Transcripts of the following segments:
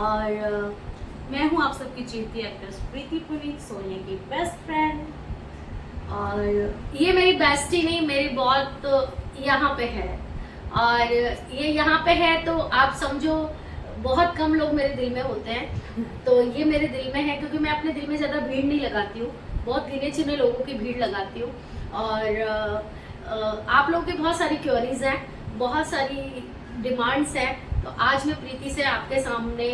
और मैं हूँ आप सबकी जीती एक्ट्रेस प्रीति पुनिक, सोनिया की बेस्ट फ्रेंड। और ये मेरी बेस्टी नहीं, मेरी बहुत यहाँ पे है। और ये यहाँ पे है तो आप समझो बहुत कम लोग मेरे दिल में होते हैं, तो ये मेरे दिल में है क्योंकि मैं अपने दिल में ज़्यादा भीड़ नहीं लगाती हूँ, बहुत गिने चुने लोगों की भीड़ लगाती हूँ। और आप लोगों की बहुत सारी क्वेरीज हैं, बहुत सारी डिमांड्स हैं, तो आज मैं प्रीति से आपके सामने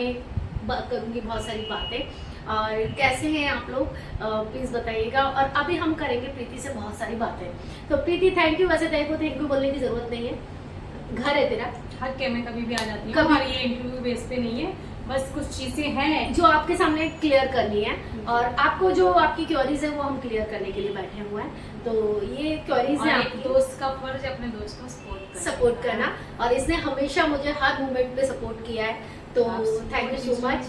करूँगी बहुत सारी बातें। और कैसे हैं आप लोग, प्लीज़ बताइएगा। और अभी हम करेंगे प्रीति से बहुत सारी बातें। तो प्रीति थैंक यू, वैसे तेरे को थैंक यू बोलने की ज़रूरत नहीं है, घर है तेरा। हक के मैं कभी भी आ जाती हूँ, कभी हमारी ये इंटरव्यू बेस पे नहीं है, बस कुछ चीज़ें हैं जो आपके सामने क्लियर करनी है। और आपको जो आपकी क्वेरीज है वो हम क्लियर करने के लिए बैठे हुए हैं। तो ये क्वेरीज है, एक दोस्त का फर्ज है अपने दोस्त को सपोर्ट करना, और इसने हमेशा मुझे हर मोमेंट पे सपोर्ट किया है, तो थैंक यू सो मच।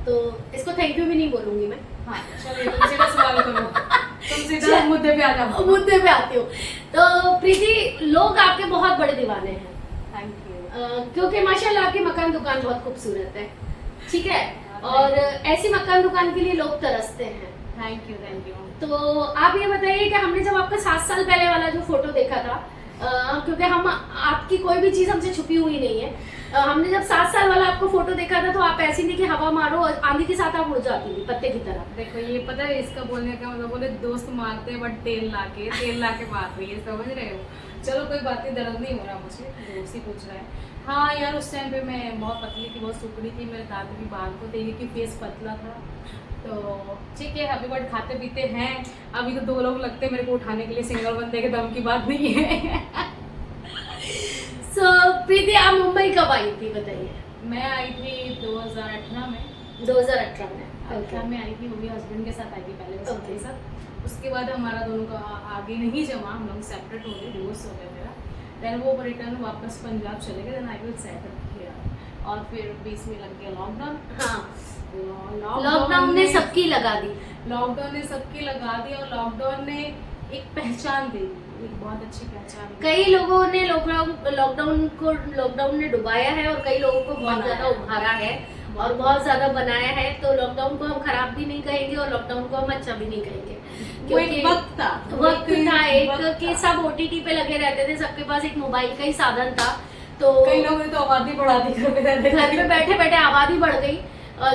तो इसको थैंक यू भी नहीं बोलूंगी मैं। हाँ चलिए, तुम सीधा सवाल करो, तुम सीधा मुद्दे पे आ जाओ। मुद्दे पे आती हूँ। तो प्रीति, लोग आपके बहुत बड़े दीवाने हैं। Thank you. क्योंकि माशाल्लाह आपकी मकान दुकान बहुत खूबसूरत है, ठीक है, और ऐसी मकान दुकान के लिए लोग तरसते हैं। Thank you thank you. तो आप ये बताइए कि हमने जब आपका 7 साल पहले वाला जो फोटो देखा था, क्योंकि हम आपकी कोई भी चीज हमसे छुपी हुई नहीं है, हमने जब 7 साल वाला आपको फोटो देखा था तो आप ऐसी नहीं कि हवा मारो और आंधी के साथ आप उड़ जाती थी पत्ते की तरह। देखो ये पता है इसका बोलने का मतलब, बोले दोस्त मारते हैं बट तेल लाके मार रही है, समझ रहे हो। चलो कोई बात नहीं, दर्द नहीं हो रहा मुझे, दोस्त ही पूछ रहा है। हाँ यार, उस टाइम पे मैं बहुत पतली थी, बहुत सुकड़ी थी, मेरे दांत भी बाहर को थे, कि फेस पतला था। तो ठीक है, अभी बट खाते पीते हैं। अभी तो 2 लोग लगते हैं मेरे को उठाने के लिए, सिंगल बंदे के दम की बात नहीं है। So, प्रीति आप मुंबई कब आई थी बताइए? मैं आई थी 2018 में। 2018 में? 18 में आई थी, वो भी हस्बैंड के साथ आई थी पहले, उसके Okay. साथ। उसके बाद हमारा दोनों का आगे नहीं जमा, हम लोग सेपरेट हो गए, डिवोर्स हो गया मेरा। देन वो रिटर्न वापस पंजाब चले गए, then I will settle here. और फिर बीच में लग गया लॉकडाउन। हाँ, लॉकडाउन ने सबकी लगा दी। लॉकडाउन ने सबकी लगा दी, और लॉकडाउन ने एक पहचान दी, एक बहुत अच्छी पहचान। कई लोगों ने लॉकडाउन ने डुबाया है, और कई लोगों को बहुत ज्यादा उभारा है और बहुत ज्यादा बनाया है। तो लॉकडाउन को हम खराब भी नहीं कहेंगे और लॉकडाउन को हम अच्छा भी नहीं कहेंगे, क्योंकि वक्त था एक कि सब ओटीटी पे लगे रहते थे, सबके पास एक मोबाइल का ही साधन था। तो कई लोगों ने तो आबादी बढ़ा दी, घर पे बैठे बैठे आबादी बढ़ गई,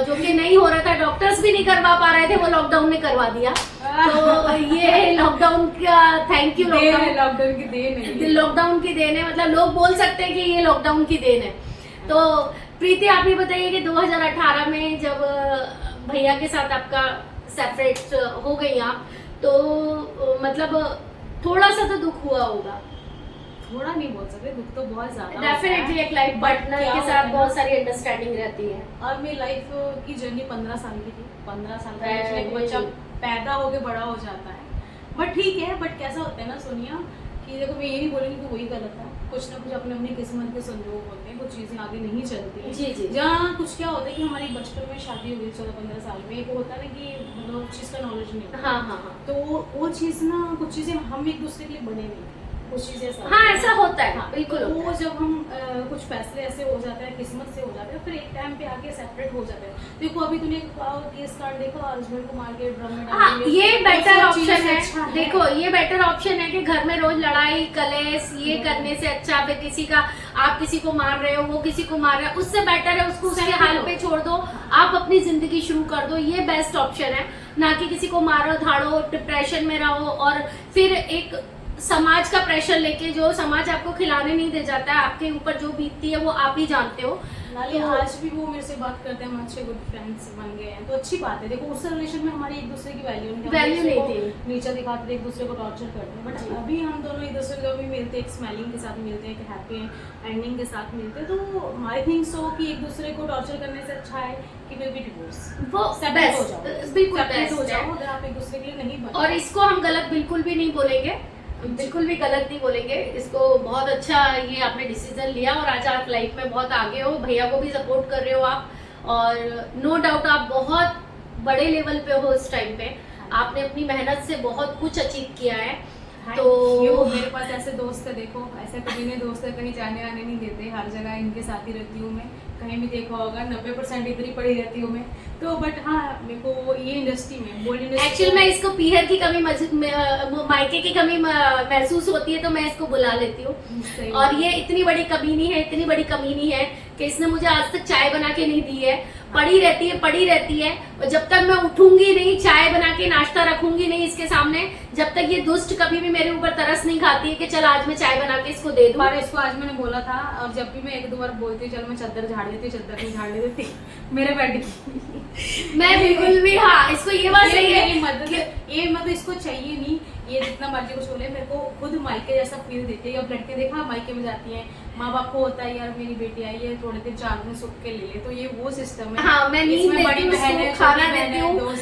जो कि नहीं हो रहा था, डॉक्टर्स भी नहीं करवा पा रहे थे, वो लॉकडाउन ने करवा दिया। तो ये लॉकडाउन का थैंक यू। लॉकडाउन की देन है, लॉकडाउन की देन है, मतलब लोग बोल सकते हैं कि ये लॉकडाउन की देन है। तो प्रीति आप ये बताइए कि 2018 में जब भैया के साथ आपका सेपरेट हो गई आप, तो मतलब थोड़ा सा तो दुख हुआ होगा। थोड़ा नहीं बोल सकते, दुख तो बहुत ज्यादा। डेफिनेटली एक लाइफ पार्टनर के साथ बहुत सारी अंडरस्टैंडिंग रहती है। और मेरी लाइफ की जर्नी 15 साल की थी। 15 साल का एक बच्चा पैदा होके बड़ा हो जाता है, बट ठीक है। बट कैसा होता है ना सोनिया, कि देखो मैं ये नहीं बोलूँगी कि वही गलत है, कुछ ना कुछ अपने अपनी किस्मत के संजोग होते हैं, कुछ चीज़ें आगे नहीं चलती हैं। जी जी। जहाँ कुछ क्या होता है कि हमारी बचपन में शादी हो गई 14-15 साल में, एक होता है ना कि मतलब उस चीज़ का नॉलेज नहीं होता। हाँ हाँ हाँ। तो वो चीज़ ना, कुछ चीज़ें हम एक दूसरे के लिए बने नहीं थे, कुछ चीज़ें ऐसा। हाँ ऐसा होता है, हाँ, बिल्कुल तो होता वो है। जब हम कुछ फैसले ऐसे हो जाते हैं, किस्मत से हो जाते हैं, फिर एक टाइम पे आके सेपरेट हो जाते हैं। देखो अभी तूने केस कार्ड देखा, हस्बैंड को मार के ड्रम में डाल हाँ, दिया, ये तो बेटर सब ऑप्शन चीज़ें है। अच्छा है। देखो ये बेटर ऑप्शन है कि घर में रोज लड़ाई कलेश ये करने से अच्छा, फिर किसी का आप किसी को मार रहे हो, वो किसी को मार रहा है, उससे बेटर है उसको उसके हाल पे छोड़ दो, आप अपनी जिंदगी शुरू कर दो। ये बेस्ट ऑप्शन है, ना कि किसी को मारो धाड़ो, डिप्रेशन में रहो, और फिर एक समाज का प्रेशर लेके, जो समाज आपको खिलाने नहीं दे जाता है, आपके ऊपर जो बीतती है वो आप ही जानते हो। नाली आज भी वो मेरे से बात करते हैं, हम अच्छे गुड फ्रेंड्स बन गए हैं, तो अच्छी बात है। देखो उस रिलेशन में हमारी एक दूसरे की वैल्यू नहीं थी, नीचे दिखाते थे, एक दूसरे को टॉर्चर करते हैं। बट अभी हम दोनों एक दूसरे को भी मिलते हैं, एक स्माइलिंग के साथ मिलते हैं, एक हैप्पी एंडिंग के साथ मिलते हैं। तो आई थिंक सो कि एक दूसरे को टॉर्चर करने से अच्छा है कि विल बी डिवोर्स, वो सेपरेट हो जाओ, बिल्कुल सेपरेट हो बेस्ट जाओ, है। अगर आप एक दूसरे के लिए नहीं बने। और इसको हम गलत बिल्कुल भी नहीं बोलेंगे, बिल्कुल भी गलत नहीं बोलेंगे इसको। बहुत अच्छा ये आपने डिसीजन लिया, और आज आप लाइफ में बहुत आगे हो, भैया को भी सपोर्ट कर रहे हो आप, और नो डाउट आप बहुत बड़े लेवल पे हो इस टाइम पे। आपने अपनी मेहनत से बहुत कुछ अचीव किया है, तो मेरे पास ऐसे दोस्त है, देखो ऐसे कभी नहीं दोस्त है, कहीं जाने आने नहीं देते, हर जगह इनके साथ ही रहती हूँ मैं। कहीं भी देखा होगा 90% इधर ही पड़ी रहती हूँ मैं तो। बट हाँ मेरे को ये इंडस्ट्री में बॉलीवुड इंडस्ट्री एक्चुअली मैं इसको पीहर की कमी मायके की कमी महसूस होती है तो मैं इसको बुला लेती हूँ। और ये इतनी बड़ी कमीनी है, इतनी बड़ी कमीनी है कि इसने मुझे आज तक चाय बना के नहीं दी है। पड़ी रहती है और जब तक मैं उठूंगी नहीं, चाय बना के नाश्ता रखूंगी नहीं इसके सामने, जब तक ये दुष्ट कभी भी मेरे ऊपर तरस नहीं खाती है कि चल आज मैं चाय बना के इसको दे दूं। पर इसको आज मैंने बोला था, और जब भी मैं एक दो बार बोलती हूँ चल मैं चादर झाड़ देती हूँ, चादर नहीं झाड़ देती मेरे बेड की। मैं बिल्कुल भी, हाँ इसको ये बात सही है, ये मतलब इसको चाहिए नहीं, ये जितना मर्जी कुछ बोले, मेरे को खुद मायके जैसा फील देती है। अब लड़के देखा मायके में जाती हैं, माँ बाप को होता है यार मेरी बेटी आई है, थोड़े दिन 4 दिन सुख के ले ले, तो ये वो सिस्टम है। हाँ मैं नींद देती हूँ इसको, खाना देती हूँ और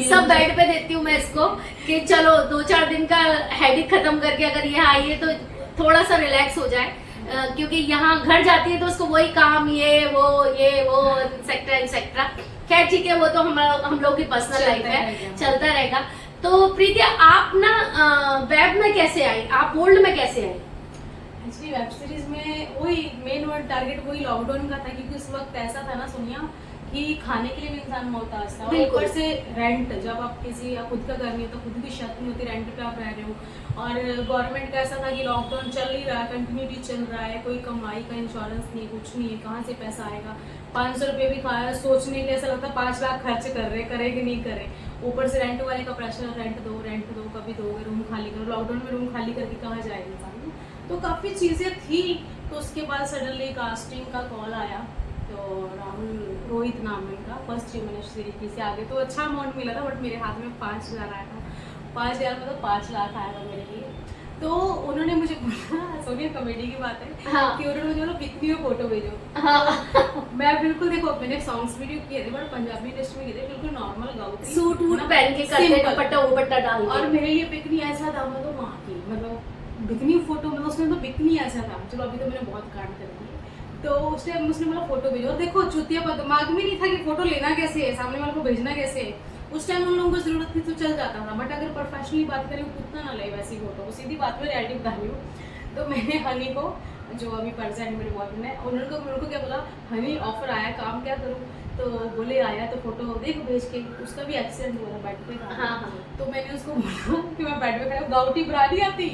सब बेड पे देती हूँ मैं इसको कि चलो 2-4 दिन का हेडेक खत्म करके अगर ये आई है तो थोड़ा सा रिलैक्स हो जाए। क्योंकि यहाँ घर जाती है तो उसको वही काम, ये वो एक्सेट्रा। खैर ठीक है, वो तो हम लोग की पर्सनल लाइफ है, चलता रहेगा। तो प्रीतिया आप ना वेब में कैसे आई, आप बोल्ड में कैसे आई? एक्चुअली वेब सीरीज में वही मेन वर्ड टारगेट वही लॉकडाउन का था, क्योंकि उस वक्त ऐसा था ना सोनिया कि खाने के लिए भी इंसान मोहताज था, और ऊपर से रेंट, जब आप किसी खुद का घर नहीं है तो खुद की छत नहीं होती, रेंट पे आप रह रहे हो। और गवर्नमेंट का ऐसा था कि लॉकडाउन चल ही रहा है, कंटिन्यूटी चल रहा है, कोई कमाई का इंश्योरेंस नहीं है, कुछ नहीं है, कहाँ से पैसा आएगा। 500 रुपये भी खाया, सोचने के लिए ऐसा लगता है 5 लाख खर्च कर रहे, करे कि नहीं करे। ऊपर से रेंट वाले का प्रेशर, रेंट दो कभी दोगे, रूम खाली करो। लॉकडाउन में रूम खाली करके कहाँ जाएगा इंसान, तो काफ़ी चीज़ें थी। तो उसके बाद सडनली कास्टिंग का कॉल आया, तो राहुल रोहित नाम है इनका, फर्स्ट मैंने सीरीज से आगे तो अच्छा अमाउंट मिला था, बट मेरे हाथ में 5,000 आया था। 5,000 मतलब 5 लाख आया था मेरे लिए। तो उन्होंने मुझे बोला, सोनिया कॉमेडी की बात है, हाँ। कि उन्होंने मुझे बोला बिकनी में फोटो भेजो। हाँ। मैं बिल्कुल, देखो मैंने सॉन्ग्स वीडियो किए थे बट पंजाबी इंडस्ट्री में किए थे, बिल्कुल नॉर्मल गाऊँ, सूट वूट पहन के करते, दुपट्टा डाल के। और मेरे लिए बिकनी ऐसा था, मतलब वहाँ की, मतलब बिकनी फोटो, मतलब उसमें तो बिकनी ऐसा था। चलो अभी तो मैंने बहुत कांड कर दिए। तो उस टाइम उसने बोला फोटो भेजो, और देखो चुतिया पर दिमाग में नहीं था कि फोटो लेना कैसे है, सामने वाले को भेजना कैसे है। उस टाइम उन लोगों को जरूरत थी तो चल जाता था, बट अगर प्रोफेशनली बात करें उतना ना ले वैसी फोटो, सीधी बात में रियलिटी बता रही हूँ। तो मैंने हनी को, जो अभी प्रेजेंट मेरे बॉयफ्रेंड है, उन्होंने क्या बोला, हनी ऑफर आया, काम क्या करूँ, तो बोले आया तो फोटो देखो भेज के। उसका भी एक्सीडेंट हुआ था, बेड पे था। हाँ। तो मैंने उसको बोला कि मैं बेड पे खड़ा, गाउटी ब्रा नहीं आती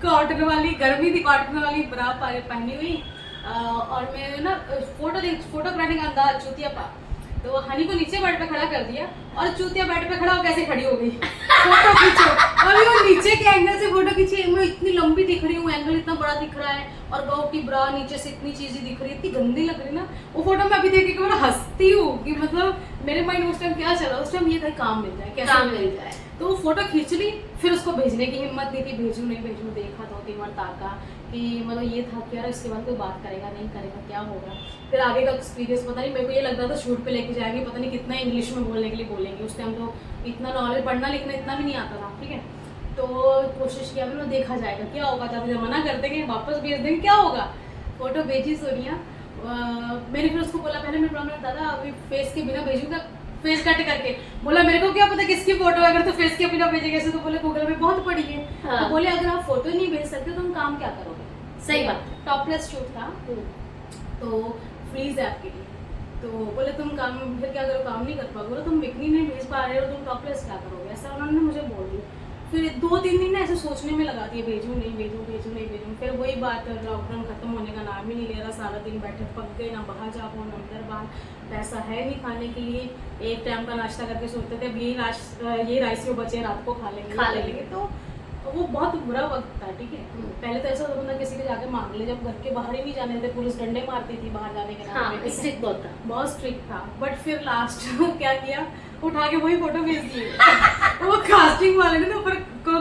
कॉटन वाली गर्मी थी, कॉटन वाली ब्रा पहनी हुई, और मैं ना फोटो कराने का अंदाज चूतिया पा, तो हनी को नीचे बेड पे खड़ा कर दिया, और चूतिया बेड पे खड़ा हो कैसे खड़ी हो गई, फोटो खींचो। अभी वो नीचे के एंगल से फोटो खींची, मैं इतनी लंबी दिख रही हूँ, एंगल इतना बड़ा दिख रहा है, और गाउटी ब्रा नीचे से इतनी चीजें दिख रही है, इतनी गंदी लग रही ना वो फोटो। मैं अभी देख के मैं हंसती हूँ कि मतलब मेरे माइंड में उस टाइम क्या चला, उस टाइम ये था काम मिल जाए, कैसे मिल जाए। तो वो फोटो खींच ली, फिर उसको भेजने की हिम्मत नहीं थी, भेजू नहीं भेजू, देखा 2-3 बार ताका कि मतलब ये था कि यार इसके बाद कोई बात करेगा नहीं करेगा, क्या होगा। फिर आगे का एक्सपीरियंस पता नहीं, मेरे को ये लग रहा था शूट पे लेके जाएंगे, पता नहीं कितना इंग्लिश में बोलने के लिए बोलेंगे। उस टाइम तो इतना नॉलेज, पढ़ना लिखना इतना भी नहीं आता था, ठीक है। तो कोशिश किया, फिर देखा जाएगा क्या होगा, जब मना कर देंगे वापस भेज देंगे, क्या होगा। फोटो भेजी सोनिया, मैंने फिर उसको बोला, पहले मेरे बोला दादा अभी फेस के बिना भेजूंगा, फेस कट करके। बोला मेरे को क्या पता किसकी फोटो है, अगर तो फेस के बिना भेजेंगे ऐसे, तो बोले गूगल में बहुत पड़ी है। हाँ। तो बोले अगर आप फोटो नहीं भेज सकते तो हम काम क्या करोगे। सही बात। टॉपलेस शूट था, तो फ्रीज है आपके लिए। तो बोले तुम काम फिर क्या करो, काम नहीं कर पाओगे। बोला तुम बिकनी नहीं भेज पा रहे हो, तुम टॉपलेस क्या करोगे, ऐसा उन्होंने मुझे बोल दिया। फिर 2-3 दिन ना ऐसे सोचने में लगा दिए, भेजूँ नहीं भेजूँ। फिर वही बात, लॉकडाउन खत्म होने का नाम ही नहीं ले रहा, सारा दिन बैठे पक गए, ना बाहर जा पाओ ना अंदर बाहर, पैसा है नहीं खाने के लिए। एक टाइम का नाश्ता करके सोचते थे अब ये राइस जो बचे रात को खा लेंगे। तो वो बहुत बुरा वक्त था, ठीक है। पहले तो ऐसा होता था किसी के जाके मांग ले, जब घर के बाहर ही नहीं जाने थे, पुलिस डंडे मारती थी बाहर जाने के नाम पे। स्ट्रिक्ट बहुत स्ट्रिक्ट था। बट फिर लास्ट क्या किया, उठा के वही फोटो भेज दिए। वो कास्टिंग वाले ने ऊपर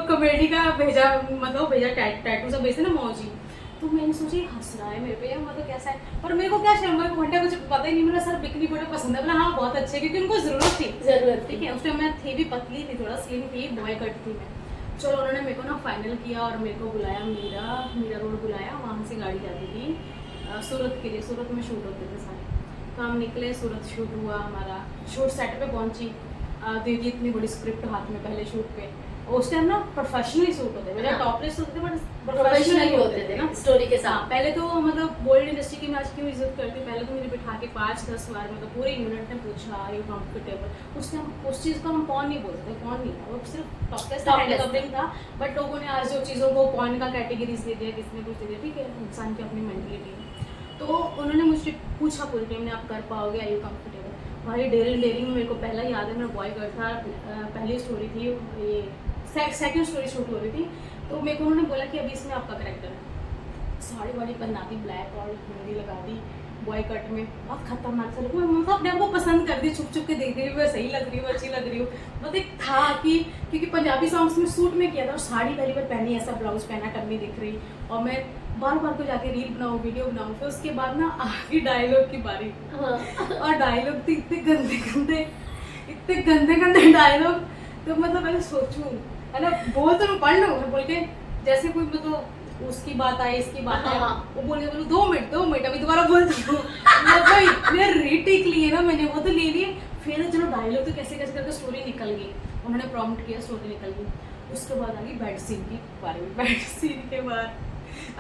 कॉमेडी का भेजा, मतलब भेजा टैटू सब भेजते ना मौजी। तो मैंने सोची हंस रहा है मेरे पे, मतलब कैसा है। पर मेरे को क्या शर्मा घंटा कुछ पता ही नहीं, मेरा सर बिकनी फोटो पसंद है। हाँ बहुत अच्छे, क्योंकि उनको जरूरत थी, ठीक है। उस टाइम मैं थी भी पतली थी, थोड़ा स्लिम थी, बॉय कट थी मैं। चलो उन्होंने मेरे को ना फाइनल किया और मेरे को बुलाया, मीरा रोड बुलाया, वहाँ से गाड़ी जाती थी सूरत के लिए। सूरत में शूट होते थे सारे, काम निकले, सूरत शूट हुआ हमारा। शूट सेट पे पहुंची, देखिए इतनी बड़ी स्क्रिप्ट हाथ में पहले शूट पे, उस टाइम ना प्रोफेशनली शूट होते थे, टॉपलेस होते थे बट प्रोफेशनली होते थे ना स्टोरी के हाँ, साथ। पहले तो मतलब बॉलीवुड इंडस्ट्री की मैं आज क्यों इज्जत करती, पहले तो मुझे बिठा के 5-10 बार मतलब पूरे यूनिट ने पूछा यू कंफर्टेबल, उस टाइम उस चीज़ को हम पॉन नहीं बोलते, पॉन नहीं था, वो सिर्फ टॉपलेस Topless कवरिंग था। बट लोगों ने आज जो चीज़ों को पॉन का कैटेगरीज दे दिया, किसने कुछ दे दिया, ठीक है, इंसान की अपनी मेंटलिटी है। तो उन्होंने मुझसे पूछा पूरी टाइम ने, आप कर पाओगे, आई यू कंफर्टेबल। भाई डेयरिंग डेयरिंग में मेरे को पहला याद है, मेरा बॉय गर्ल था, पहली स्टोरी थी ये, सेकंड स्टोरी शूट हो रही थी, तो मेरे को उन्होंने बोला कि अभी इसमें आपका करेक्टर है, साड़ी वाड़ी पहना दी, ब्लैक और मेहंदी लगा दी, बॉय कट में, बहुत खतरनाक सा लगा, मतलब अपने आप को पसंद कर दी, छुप छुप के देख रही हूँ, मैं सही लग रही हूँ, अच्छी लग रही हूँ। मतलब एक था कि क्योंकि पंजाबी सॉन्ग्स में सूट में किया था और साड़ी पहली बार पहनी, ऐसा ब्लाउज पहना, टम्मी दिख रही, और मैं बार बार को जाके रील बनाऊँ, वीडियो बनाऊँ। फिर उसके बाद ना आगे डायलॉग की बारी, और डायलॉग थे इतने गंदे गंदे डायलॉग, तो मतलब मैंने सोचूं है ना, बोल तो मैं पढ़ लूँ, बोल के जैसे कोई मतलब उसकी बात आई, इसकी बात आई, वो बोले 2 मिनट अभी दोबारा बोलती हूँ, मतलब मेरे रीटेक लिए ना मैंने, वो तो ले लिए, फिर चलो डायलॉग तो कैसे कैसे करके स्टोरी निकल गई, उन्होंने प्रॉम्प्ट किया, स्टोरी निकल गई। उसके बाद आ गई बेड सीन की बारे में, बेड सीन के बाद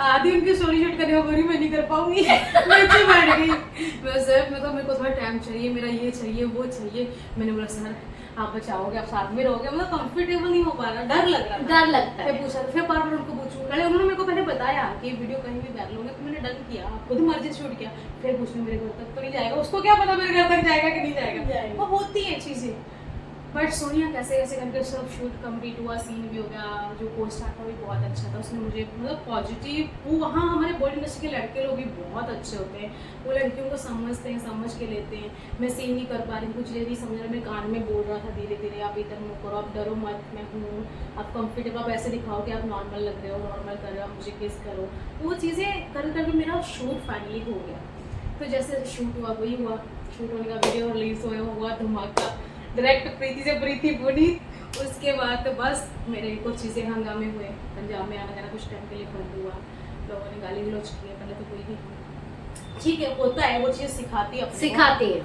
आधी उनकी स्टोरी शूट करने वाली, मैं नहीं कर पाऊंगी, मैं नीचे बैठ गई, मैं सर मतलब मेरे को थोड़ा टाइम चाहिए, मेरा ये चाहिए वो चाहिए। मैंने बोला सर आप बचाओगे, आप साथ में रहोगे, मतलब कंफर्टेबल नहीं हो पा रहा, डर लग रहा था, डर लगता है। फिर पूछा, फिर बार बार उनको पूछूं, पहले उन्होंने मेरे को पहले बताया कि वीडियो कहीं भी बैठ लोगे, तो मैंने डन किया, खुद मर्जी शूट किया, फिर पूछने मेरे घर तक तो नहीं जाएगा, उसको क्या पता मेरे घर तक जाएगा कि नहीं जाएगा, वो होती है चीज़ें। बट सोनिया कैसे कैसे करके सब शूट कंप्लीट हुआ, सीन भी हो गया, जो पोस्ट था भी बहुत अच्छा था, उसने मुझे मतलब पॉजिटिव, वो वहाँ हमारे बॉलीवुड इंडस्ट्री के लड़के लोग भी बहुत अच्छे होते हैं, वो लड़कियों को समझते हैं, समझ के लेते हैं। मैं सीन नहीं कर पा रही, कुछ ये नहीं समझ रहा, मेरे कान में बोल रहा था धीरे धीरे, आप इधर मुँह करो, आप डरो मत, मैं हूँ, आप कंफर्टेबल, आप ऐसे दिखाओ कि आप नॉर्मल लग रहे हो, नॉर्मल कर रहे हो, आप मुझे किस करो, वो चीज़ें कर करके मेरा शूट फाइनली हो गया। तो जैसे शूट हुआ वही हुआ, शूट होने का वीडियो रिलीज हुआ धमाका, डायरेक्ट प्रीति से प्रीति बनी। उसके बाद तो बस मेरे कुछ चीज़ें हंगामे हुए, पंजाब में आना जाना कुछ टाइम के लिए बंद हुआ, लोगों ने गाली गलौज किए, पहले तो कोई नहीं, ठीक है होता है, वो चीज़ सिखाती है,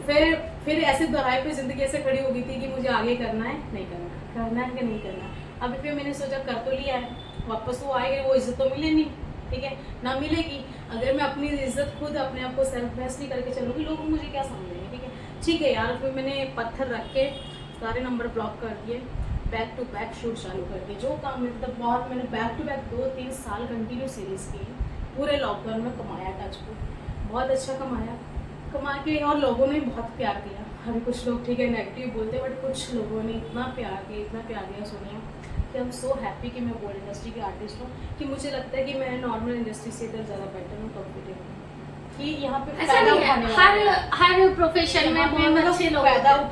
फिर ऐसे दोहराए पे जिंदगी ऐसे खड़ी हो गई थी कि मुझे आगे करना है नहीं करना, करना है कि नहीं करना। अभी फिर मैंने सोचा कर तो लिया है, वापस वो आएगी, वो इज्जत तो मिले नहीं, ठीक है ना मिलेगी, अगर मैं अपनी इज्जत खुद अपने आप को सेल्फ बेस्ट नहीं करके चलूँगी, लोग मुझे क्या समझेंगे, ठीक है यार। फिर मैंने पत्थर रख के सारे नंबर ब्लॉक कर दिए, बैक टू बैक शूट चालू कर दिए, जो काम मतलब बहुत, मैंने बैक टू बैक 2-3 साल कंटिन्यू सीरीज़ की, पूरे लॉकडाउन में कमाया, टच को बहुत अच्छा कमा के, और लोगों ने बहुत प्यार दिया। अभी कुछ लोग ठीक है नेगेटिव बोलते हैं, बट कुछ लोगों ने इतना प्यार दिया सोनिया, कि हम सो हैप्पी कि मैं बॉलीवुड इंडस्ट्री की आर्टिस्ट हूँ, कि मुझे लगता है कि मैं नॉर्मल इंडस्ट्री से इधर ज़्यादा बेटर हूँ, कंफर्टेबल हूँ, कि यहाँ पे ऐसा नहीं है, हर प्रोफेशन में बहुत अच्छे लोग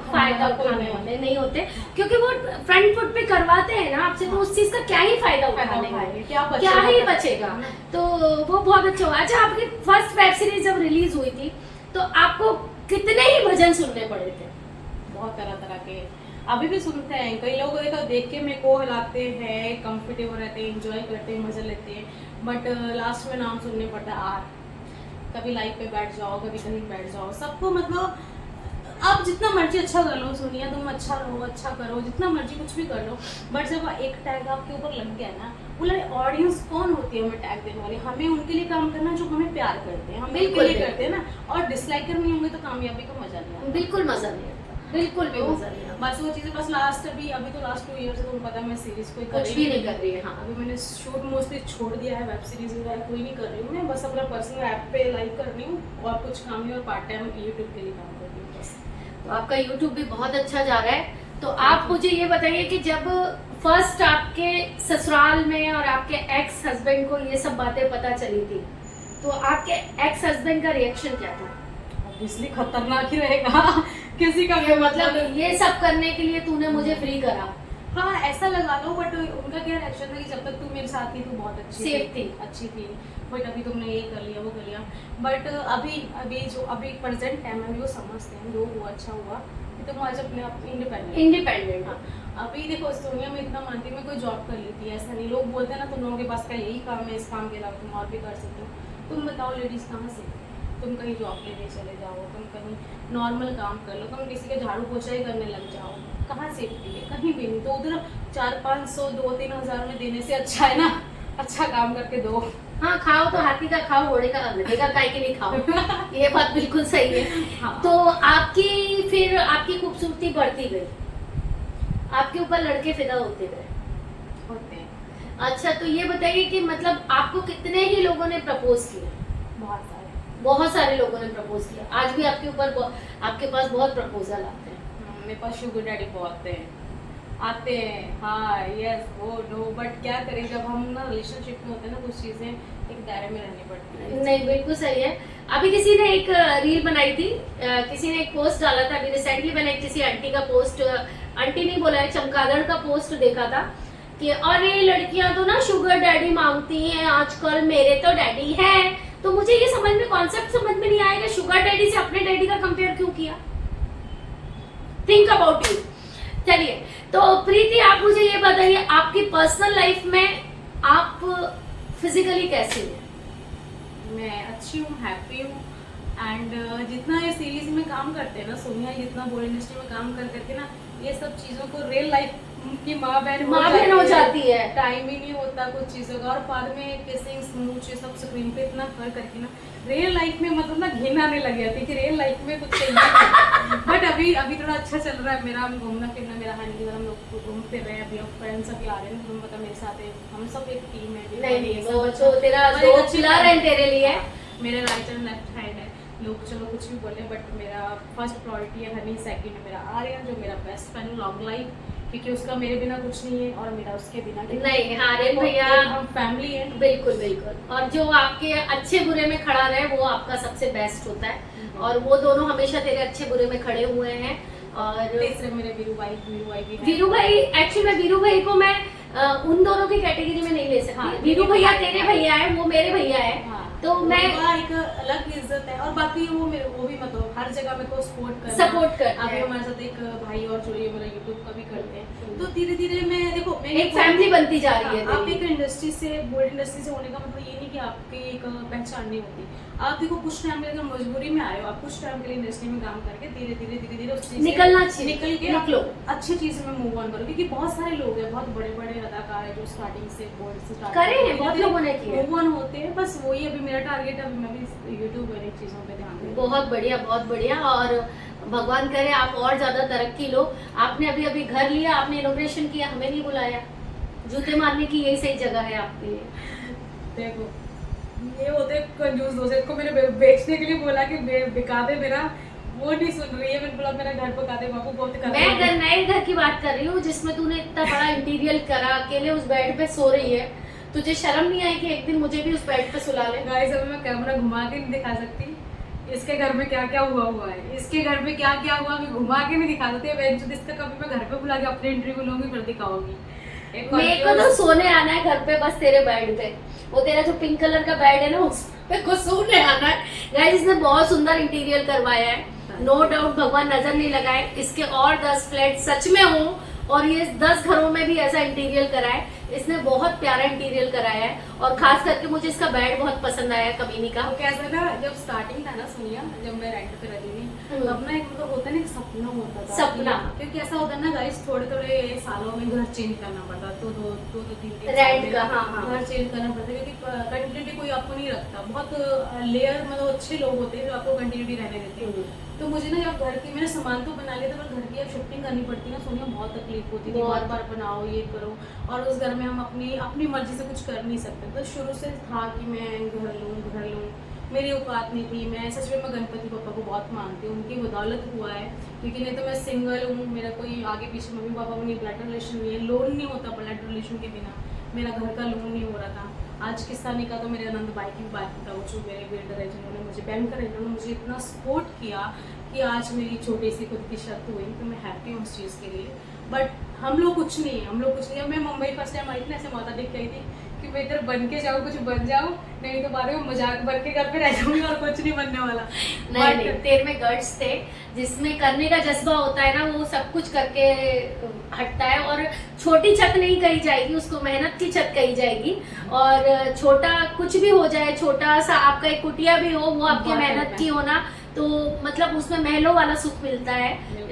फायदा उठाने वाले नहीं होते, क्योंकि वो फ्रंट फुट पे करवाते हैं ना आपसे, तो उस चीज का क्या ही फायदा उठाने, क्या ही बचेगा, तो वो बहुत अच्छा हुआ। अच्छा, आपकी फर्स्ट वेब सीरीज जब रिलीज हुई थी तो आपको कितने ही भजन सुनने पड़े थे? बहुत तरह तरह के, अभी भी सुनते हैं, कई लोग देखो देख के मेरे को हिलाते हैं, कंफर्टेबल रहते हैं, एंजॉय करते हैं, मजा लेते हैं, बट लास्ट में नाम सुनने पड़ता है आर, कभी लाइव पे बैठ जाओ, कभी कहीं बैठ जाओ, सबको मतलब आप जितना मर्जी अच्छा कर लो सोनिया, तुम अच्छा रहो, अच्छा करो, जितना मर्जी कुछ भी कर लो, बट जब एक टैग आपके ऊपर लग गया ना, बोला ऑडियंस कौन होती है हमें टैग देने वाली, हमें उनके लिए काम करना जो हमें प्यार करते हैं, हम उनके लिए करते हैं ना, और डिसलाइकर नहीं होंगे तो कामयाबी का मजा नहीं आता, बिल्कुल मजा नहीं आता, बिल्कुल भी मजा नहीं आता। बस वो चीज़ें, बस लास्ट अभी तो लास्ट 2 ईयर से तुम्हें पता है मैं सीरीज कोई कुछ भी नहीं कर रही है। हाँ, अभी मैंने शूट मोस्टली छोड़ दिया है, वेब सीरीज वगैरह कोई नहीं कर रही हूँ मैं, बस अपना पर्सनल ऐप पे लाइव कर रही हूँ, और कुछ काम नहीं, और पार्ट टाइम यूट्यूब के लिए काम कर रही हूँ बस। तो आपका यूट्यूब भी बहुत अच्छा जा रहा है, तो आप मुझे ये बताइए कि जब फर्स्ट आपके ससुराल में और आपके एक्स हस्बैंड को ये सब बातें पता चली थी, तो आपके एक्स हस्बैंड का रिएक्शन क्या था? ऑब्वियसली खतरनाक ही रहेगा किसी का भी, मतलब ये सब करने के लिए तूने मुझे फ्री करा, हाँ ऐसा लगा लो, बट उनका क्या रिएक्शन था कि जब तक तू मेरे साथ थी तू बहुत अच्छी थी, बट अभी तुमने ये कर लिया वो कर लिया, बट अभी प्रेजेंट टाइम में वो समझते हैं, जो हुआ अच्छा हुआ, तुम आज अपने आप इंडिपेंडेंट। हाँ, अभी देखो सोनिया में इतना मानती हूँ, मैं कोई जॉब कर लेती है, ऐसा नहीं, लोग बोलते हैं ना तुम लोगों के पास का यही काम है, इस काम के अलावा तुम और भी कर सकते हो, तुम बताओ लेडीज कहाँ से, तुम कहीं जॉब लेने चले जाओ, तुम कहीं नॉर्मल काम कर लो, तुम किसी के झाड़ू पोछा ही करने लग जाओ, कहाँ सेफ्टी है? कहीं भी नहीं। तो उधर 400-500 2-3 हज़ार में देने से अच्छा है ना अच्छा काम करके दो। हाँ, खाओ तो हाथी का खाओ, घोड़े का गधे का काहे के नहीं खाओ। ये बात बिल्कुल सही है। हाँ। तो आपकी खूबसूरती बढ़ती गई, आपके ऊपर लड़के फिदा होते गए। होते हैं अच्छा, तो ये बताइए कि मतलब आपको कितने ही लोगों ने प्रपोज किया? बहुत सारे लोगों ने प्रपोज किया। आज भी आपके पास बहुत प्रपोजल आते हैं। मेरे पास शुगर डैडी बहुत आते हैं। हाँ, यस, वो नो, बट क्या करें, जब हम ना रिलेशनशिप में होते हैं ना, कुछ चीजें एक दायरे में रहनी पड़ती है। नहीं, बिल्कुल सही है। अभी किसी ने एक रील बनाई थी, किसी ने एक पोस्ट डाला था, अभी रिसेंटली मैंने किसी आंटी का पोस्ट, आंटी नहीं बोला है, चमगादड़ का पोस्ट देखा था कि अरे लड़कियां तो ना शुगर डैडी मांगती हैं आजकल, मेरे तो डैडी है। तो मुझे ये कॉन्सेप्ट समझ में नहीं आएगा, शुगर डैडी से अपने डैडी का कंपेयर क्यों किया? Think about you. चलिए, तो प्रीति आप मुझे ये बताइए, आपकी पर्सनल लाइफ में आप फिजिकली कैसी हैं? मैं अच्छी हूँ, हैप्पी हूँ, एंड जितना ये सीरीज में काम करते हैं ना सोनिया, जितना बॉलीवुड इंडस्ट्री में काम कर करके ना ये सब चीज़ों को रियल लाइफ की माँ बहन हो जाती है। टाइम ही नहीं होता कुछ चीज़ों का, और बाद में किसिंग स्मूच ये सब स्क्रीन पे इतना कर करके ना रियल लाइफ में मतलब ना घिन आने लग जाती कि रियल लाइफ में कुछ चाहिए। बट अभी थोड़ा अच्छा चल रहा है मेरा, हम घूमना फिरना मेरा है, हम लोग घूम फिर रहे हैं, अभी अब फ्रेंड्स सब आ रहे हैं, तुम पता मेरे साथ है, हम सब एक टीम है। नहीं, वो तो तेरा दोस्त पिलर है तेरे लिए। मेरे राइट एंड लेफ्ट हैंड है, लोग चलो कुछ भी बोले, बट मेरा फर्स्ट प्रायोरिटी है हनी, सेकंड है मेरा आर्यन जो मेरा बेस्ट फ्रेंड लॉन्ग लाइफ, क्योंकि उसका मेरे बिना कुछ नहीं है और मेरा उसके बिना नहीं। आर्यन भैया हम फैमिली है। बिल्कुल बिल्कुल, और जो आपके अच्छे बुरे में खड़ा रहे वो आपका सबसे बेस्ट होता है, और वो दोनों हमेशा तेरे अच्छे बुरे में खड़े हुए हैं। और तीसरे मेरे वीरू भाई भी हैं। वीरू भाई, एक्चुअली मैं वीरू भाई को मैं उन दोनों की कैटेगरी में नहीं ले सकती। हाँ, वीरू भैया तेरे भैया है, वो मेरे भैया है। हाँ, तो मैं एक अलग इज्जत है, और बाकी वो भी मतलब हर जगह मेरे को सपोर्ट करते हैं। अभी हमारे साथ एक भाई और जो ये मेरा यूट्यूब का भी करते हैं, तो धीरे धीरे मैं देखो एक फैमिली बनती जा रही है। आप एक इंडस्ट्री से, बॉलीवुड इंडस्ट्री से होने का मतलब ये नहीं कि आपकी एक पहचान नहीं होती। आप देखो कुछ टाइम के लिए अगर मजबूरी में आए हो, आप कुछ टाइम के लिए इंडस्ट्री में काम करके धीरे धीरे उस चीज निकलना चाहिए, निकल के निकलो, अच्छी चीज में मूव ऑन करो, क्योंकि बहुत सारे लोग हैं, बहुत बड़े बड़े अदाकार हैं जो स्टार्टिंग से स्टार्ट करे हैं, बहुत लोगों ने किया, मूव ऑन होते हैं। बस वही अभी मेरा टारगेट है, अभी मैं भी यूट्यूब वाली चीजों पे ध्यान दूं। बहुत बढ़िया, बहुत बढ़िया, और भगवान करे आप और ज्यादा तरक्की लो। आपने अभी घर लिया, आपने इनॉग्रेशन किया, हमें नहीं बुलाया। जूते मारने की यही सही जगह है आपके लिए। देखो ये होते कंजूस दोस्त, इसको मैंने बेचने के लिए बोला कि बिका दे मेरा, वो नहीं सुन रही है। मैंने बोला मेरा घर पका दे बाबू, बहुत मैं नए घर की बात कर रही हूँ जिसमें तूने इतना बड़ा इंटीरियर करा, अकेले उस बेड पे सो रही है। तुझे शर्म नहीं आई कि एक दिन मुझे भी उस बेड पे सुला ले? गाइस अभी मैं कैमरा घुमा के नहीं दिखा सकती इसके घर में क्या क्या हुआ है, इसके घर में क्या क्या हुआ मैं घुमा के नहीं दिखा सकती। इसका कभी मैं घर पे बुला के अपने इंटरव्यू लूंगी फिर दिखाऊंगी। मेरे को तो सोने आना है घर पे, बस तेरे बेड पे, वो तेरा जो पिंक कलर का बेड है ना उस पे को सोने आना है। गाइस इसने बहुत सुंदर इंटीरियर करवाया है, नो डाउट भगवान नजर नहीं लगाए, इसके और 10 फ्लैट सच में हो और ये 10 घरों में भी ऐसा इंटीरियर कराए। इसने बहुत प्यारा इंटीरियर कराया है, और खास करके मुझे इसका बेड बहुत पसंद आया कमीनी का। तो कैसा ना, जब स्टार्टिंग था ना सोनिया, जब मैं रेंट पे रहती थी, तब ना एक मतलब होता है ना, सपना होता था, सपना, क्योंकि ऐसा होता है ना गाइस, थोड़े थोड़े सालों में घर चेंज करना पड़ता, तो दो तीन रेंट का, हाँ, घर चेंज करना पड़ता है, क्योंकि कंटिन्यूटी कोई आपको नहीं रखता। बहुत लेयर मतलब अच्छे लोग होते हैं जो आपको कंटिन्यूटी रहने देते हैं। तो मुझे ना जब घर की मैंने सामान तो बना लिया था, पर घर की अब शिफ्टिंग करनी पड़ती है ना सोनिया, बहुत तकलीफ होती थी, बार बार बनाओ ये करो, और उस घर में हम अपनी मर्जी से कुछ कर नहीं सकते। तो शुरू से था कि मैं घर लूँ, मेरी औकात नहीं थी। मैं सच में मैं गणपति पापा को बहुत मानती हूँ, उनकी बदौलत हुआ है, क्योंकि नहीं तो मैं सिंगल हूँ, मेरा कोई आगे पीछे मम्मी पापा में ब्लड रिलेशन नहीं है, लोन नहीं होता ब्लड रिलेशन के बिना, मेरा घर का लोन नहीं हो रहा था। आज किस्सा नहीं का तो मेरे आनंद भाई की बात बताऊँ, जो मेरे बिल्डर है, जिन्होंने मुझे बैंकर है, जिन्होंने मुझे इतना सपोर्ट किया कि आज मेरी छोटी सी खुद की शर्त हुई, तो मैं हैप्पी हूँ उस चीज़ के लिए। बट हम लोग कुछ नहीं है। मैं मुंबई फर्स्ट टाइम आई थी ना, ऐसे माता टेक गई थी कि मैं इधर बन के जाऊँ, कुछ बन जाऊँ, नहीं तो बाद में मजाक बन के घर पे रह जाऊंगी और कुछ नहीं बनने वाला। नहीं नहीं, तेरे में गट्स थे, जिसमें करने का जज्बा होता है ना, वो सब कुछ करके हटता है। और छोटी छत नहीं कही जाएगी उसको, मेहनत की छत कही जाएगी। और छोटा कुछ भी हो जाए, छोटा सा आपका एक कुटिया भी हो, वो आपकी मेहनत की होना, तो मतलब उसमें महलों वाला सुख मिलता है।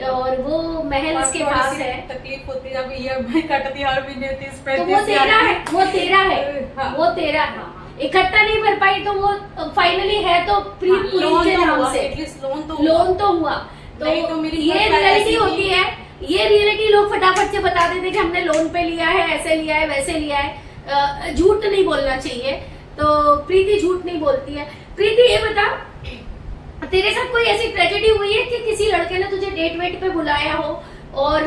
और वो महल इसके पास है। तकलीफ होती है जब EMI कटती हर महीने 30-35 तो वो तेरा है, वो तेरा है, हाँ। वो तेरा है। इकट्ठा नहीं भर पाई तो वो फाइनली है तो प्रीत पुरी के नाम से लोन तो हुआ। तो मेरी ये रियलिटी होती है, ये रियलिटी लोग फटाफट से बता देते हैं कि हमने लोन पे लिया है, ऐसे लिया है, वैसे लिया है। झूठ नहीं बोलना चाहिए, तो प्रीति झूठ नहीं बोलती है। प्रीति ये बता, तेरे साथ कोई ऐसी ट्रेजेडी हुई है कि किसी लड़के ने तुझे डेट वेट पे बुलाया हो और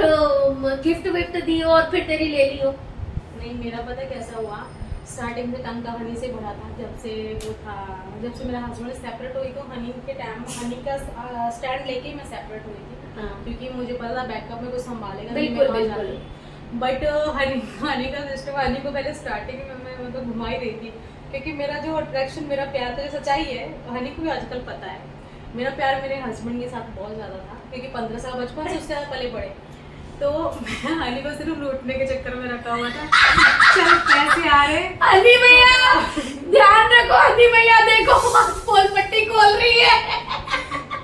गिफ्ट विफ्ट दी हो और फिर तेरी ले ली हो? नहीं, मेरा पता कैसा हुआ, स्टार्टिंग में तंग कहानी से भरा था। जब से मेरा हस्बैंड सेपरेट हुई तो हनी के टाइम हनी का स्टैंड लेके ही मैं सेपरेट हुई थी। हाँ। क्योंकि मुझे पता था बैकअप में कुछ संभालेगा नहीं, बिल्कुल, मैं वहाँ बिल्कुल। जाती। बट हनी का सिस्टम, हनी को पहले स्टार्टिंग में मैं मतलब घुमा ही रही थी, क्योंकि मेरा जो अट्रैक्शन, मेरा प्यार तो सच्चाई है, हनी को भी आजकल पता है। मेरा प्यार मेरे हस्बैंड के साथ बहुत ज़्यादा था, क्योंकि 15 साल बचपन से उसके साथ पले पड़े। तो मैं हनी को सिर्फ लूटने के चक्कर में रखा हुआ था। चल कैसे आ रहे हनी भैया, ध्यान रखो, हनी भैया देखो पोल पट्टी खोल रही है।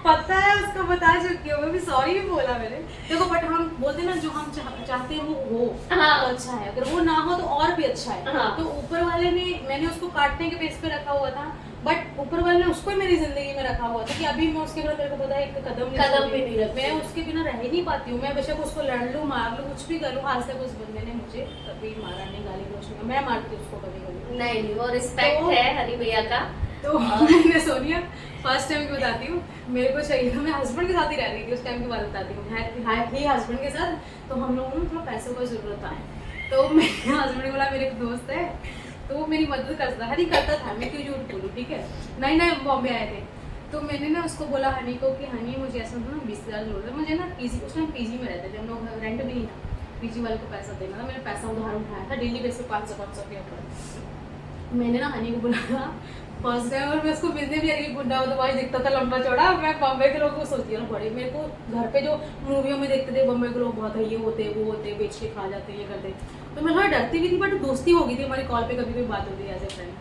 पता है उसको, बता चुकी हूँ मैं भी, सॉरी भी बोला मैंने। देखो बट हम बोलते ना, जो हम चाहते हैं वो हो हाँ। तो अच्छा है, अगर वो ना हो तो और भी अच्छा है। हाँ। तो ऊपर वाले ने, मैंने उसको काटने के बेस पे रखा हुआ था, बट ऊपर वाले ने उसको ही मेरी जिंदगी में रखा हुआ था कि अभी मैं उसके बिना, मेरे को पता है, एक कदम भी नहीं रखती। मैं उसके बिना रह ही नहीं पाती हूँ। मैं बेशक उसको लड़ लूँ, मार लूँ, कुछ भी करूँ। आज तक उस बंदे ने मुझे कभी मारा नहीं, गाली गलौज नहीं, मैं मारती हूँ उसको कभी कभी। नहीं नहीं, वो रिस्पेक्ट है हनी भैया का। तो मैंने सोनिया फर्स्ट टाइम की बताती हूँ, मेरे को चाहिए था, मैं हस्बैंड के साथ ही रह रही थी उस टाइम की बात बताती हूँ, ही हस्बैंड के साथ। तो हम लोगों को थोड़ा पैसों का जरूरत था, तो मेरे हस्बैंड ने बोला मेरे एक दोस्त है तो वो मेरी मदद करता था। हनी करता था, मैं क्यों झूठ बोलूँ, ठीक है। नहीं बॉम्बे आए थे, तो मैंने ना उसको बोला हनी को कि हनी मुझे ऐसा ना 20,000 जरूरत है मुझे ना, पीजी, उस टाइम पीजी में रहते थे हम लोग, रेंट भी नहीं था, पीजी वाले को पैसा देना था। मैंने पैसा उधार उठाया था डेली बेस पे 500 रुपये ऊपर। मैंने ना हनी को बुलाया फर्स्ट टाइम, और मैं उसको मिलने भी अभी गुंडा हो तो भाई दिखता था लंबा चौड़ा। मैं बॉम्बे के लोगों को सोचती हूँ बड़े, मेरे को घर पे जो मूवियों में देखते थे बॉम्बे के लोग बहुत है, ये होते वो होते, बेच के खा जाते, ये करते, तो मैं थोड़ा डरती भी थी। बट दोस्ती हो गई थी हमारी, कॉल पे कभी कोई बात होती है एज ए फ्रेंड।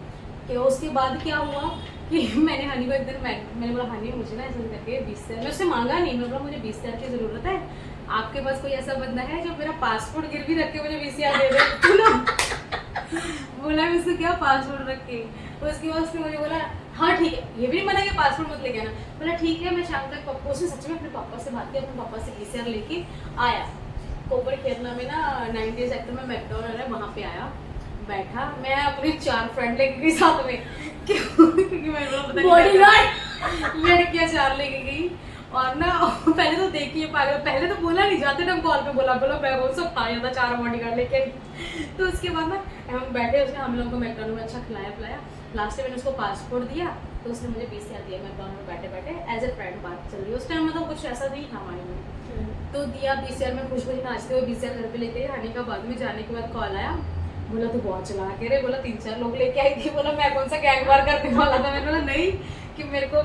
कि उसके बाद क्या हुआ कि मैंने हनी को एक दिन मैंने बोला हनी मुझे ना ऐसा करके 20,000, मैं उससे मांगा नहीं, मैं बोला मुझे 20,000 की ज़रूरत है, आपके पास कोई ऐसा बंदा है जो मेरा पासपोर्ट गिरवी रख के मुझे 20,000 दे दे। बोला मैं उसको क्या पासपोर्ट रख के, उसके बाद उसने मुझे बोला हाँ ठीक है, ये भी नहीं मना कि पासपोर्ट मत लेके आना। बोला ठीक है, मैं शाम तक पापा, उसने सच में अपने पापा से बात की, अपने पापा से 20,000 लेके आया। कोपर खेरना में ना 90 सेक्टर में मैकडॉनल्ड है, वहाँ पे आया, बैठा, मैं अपने 4 फ्रेंड लेके गई साथ में, क्योंकि मैं लड़कियाँ 4 लेके गई। और ना पहले तो देखिए पागल, पहले तो बोला नहीं, जाते टाइम कॉल पे बोला मैं कौन सा खा जाता, 4 बॉडीगार्ड लेके आई। तो उसके बाद ना हम बैठे, उसने हम लोगों को मैकडॉनल्ड में अच्छा खिलाया पिलाया। लास्ट में मैंने उसको पासपोर्ट दिया, तो उसने मुझे 20,000 दिया मैकडॉनल्ड में बैठे बैठे, एज ए फ्रेंड बात चल रही है। उस टाइम मतलब कुछ ऐसा नहीं था हमारे में, तो दिया 20,000 में खुश हुई, नाचते हुए 20,000 घर पे लेते। हनी का बाद में जाने के बाद कॉल आया, बोला तू बहुत चला के रे, बोला 3-4 लोग लेके आई थी, बोला मैं कौन सा गैंग वार करने वाला था। मैंने बोला नहीं, कि मेरे को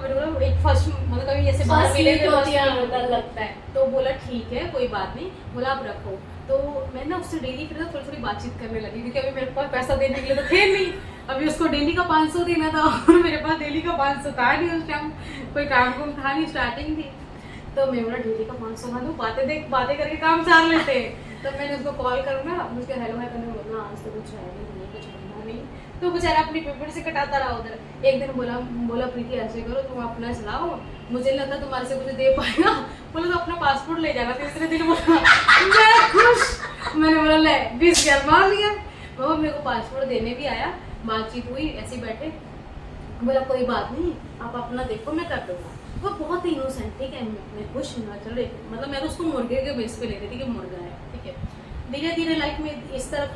एक फर्स्ट मतलब कभी ऐसे बाहर मिले थे लगता है। तो बोला ठीक है कोई बात नहीं, बोला आप रखो। तो मैं ना उससे डेली फिर थोड़ी थोड़ी बातचीत करने लगी, क्योंकि अभी मेरे पास पैसा देने के लिए तो थे नहीं, अभी उसको डेली का 500 देना था और मेरे पास डेली का 500 था नहीं उस टाइम, कोई काम था नहीं, स्टार्टिंग थी। तो मैं बोला डेली का 500 खा दूँ, बातें करके काम चार लेते। तो मैंने उसको कॉल करूँगा, मुझे हेलो है करने, बोलना आज तो कुछ है नहीं, कुछ बनना नहीं। तो बेचारा अपनी पेपर से कटाता रहा उधर। एक दिन बोला प्रीति ऐसे करो, तुम अपना चलाओ, मुझे नहीं लगता तुम्हारे से कुछ दे पाएगा। बोला तो अपना पासपोर्ट ले जाना। तीसरे दिन बोला मैं खुश, मैंने बोला ले 20,000 मार लिया। वो मेरे को पासपोर्ट देने भी आया, बातचीत हुई, ऐसे बैठे, बोला कोई बात नहीं आप अपना देखो मैं कर दूँगा। वो बहुत ही इनोसेंट, ठीक है, मैं खुश हूँ, चलो मतलब मैं तो उसको मुर्गे के बेस पे ले रही थी कि मुर्गा है, ठीक है। धीरे धीरे लाइफ में इस तरफ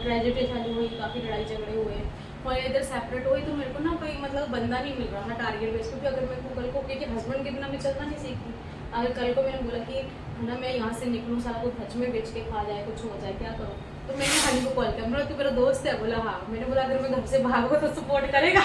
ट्रेजेडी चालू हुई, काफ़ी लड़ाई झगड़े हुए और इधर सेपरेट हुई। तो मेरे को ना कोई मतलब बंदा नहीं मिल रहा था टारगेट बेस पे भी। अगर मेरे को कल को क्योंकि हस्बैंड के बिना मैं चलना नहीं सीखती, अगर कल को मैंने बोला कि ना मैं यहाँ से निकलूँ, सारा कुछ हज में बेच के खा जाए, कुछ हो जाए, क्या करूँ। तो मैंने हनी को कॉल किया, मैंने बोला तू मेरा दोस्त है? बोला हाँ। मैंने बोला अगर मैं घर से भागूँ तो सपोर्ट करेगा?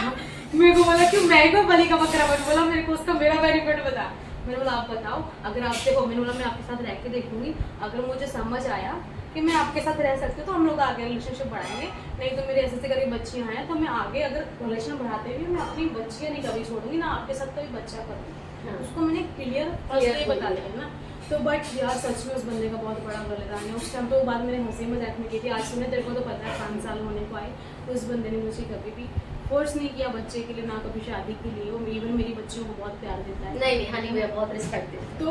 मेरे को बोला कि मैं क्यों बलि का बकरा बनूं? बोला मेरे को उसका मेरा बेनिफिट बता। मैंने बोला आप बताओ, अगर आप देखो, मैंने बोला मैं आपके साथ रह के देखूंगी, अगर मुझे समझ आया कि मैं आपके साथ रह सकती हूँ तो हम लोग आगे रिलेशनशिप बढ़ाएंगे, नहीं तो मेरे ऐसे करके बच्चियाँ हैं तो मैं आगे अगर रिलेशन बढ़ाते हुए मैं अपनी बच्चियाँ नहीं कभी छोड़ूंगी, ना आपके साथ कभी बच्चा करूँगी। उसको मैंने क्लियर फर्स्ट बता दिया ना। तो बट यार सच में उस बंदे का बहुत बड़ा बलिदान है। उस टाइम तो बाद मैंने हंसी मजाक में की थी, आज सुने तेरे को तो पता है 5 साल होने को आए, तो उस बंदे ने मुझे कभी भी फोर्स नहीं किया बच्चे के लिए, ना कभी शादी के लिए। वो इवन मेरी बच्चियों को बहुत प्यार देता है। नहीं हनी भैया बहुत रिस्पेक्ट देते हैं। तो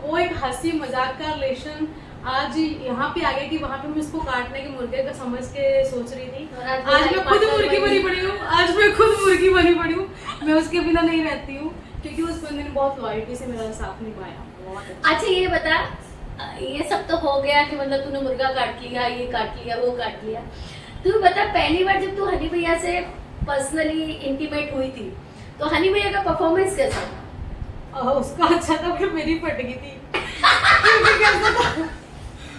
वो एक हंसी मजाक का रिलेशन आज यहाँ पे आ गया कि वहाँ पे मैं उसको काटने के मुर्गे का समझ के सोच रही थी। आज मैं खुद मुर्गी बनी पड़ी हूँ, आज मैं खुद मुर्गी बनी पड़ी हूँ। मैं उसके बिना नहीं रहती हूँ क्योंकि उस बंदे ने बहुत लॉयल्टी से मेरा साथ निभाया। अच्छा ये बता, ये सब तो हो गया कि मतलब तूने मुर्गा काट लिया, ये काट लिया, वो काट लिया। तू बता पहली बार जब तू हनी भैया से पर्सनली इंटीमेट हुई थी तो हनी भैया का परफॉर्मेंस कैसा था? उसका अच्छा था, फिर मेरी फट गई थी। क्योंकि कैसा था,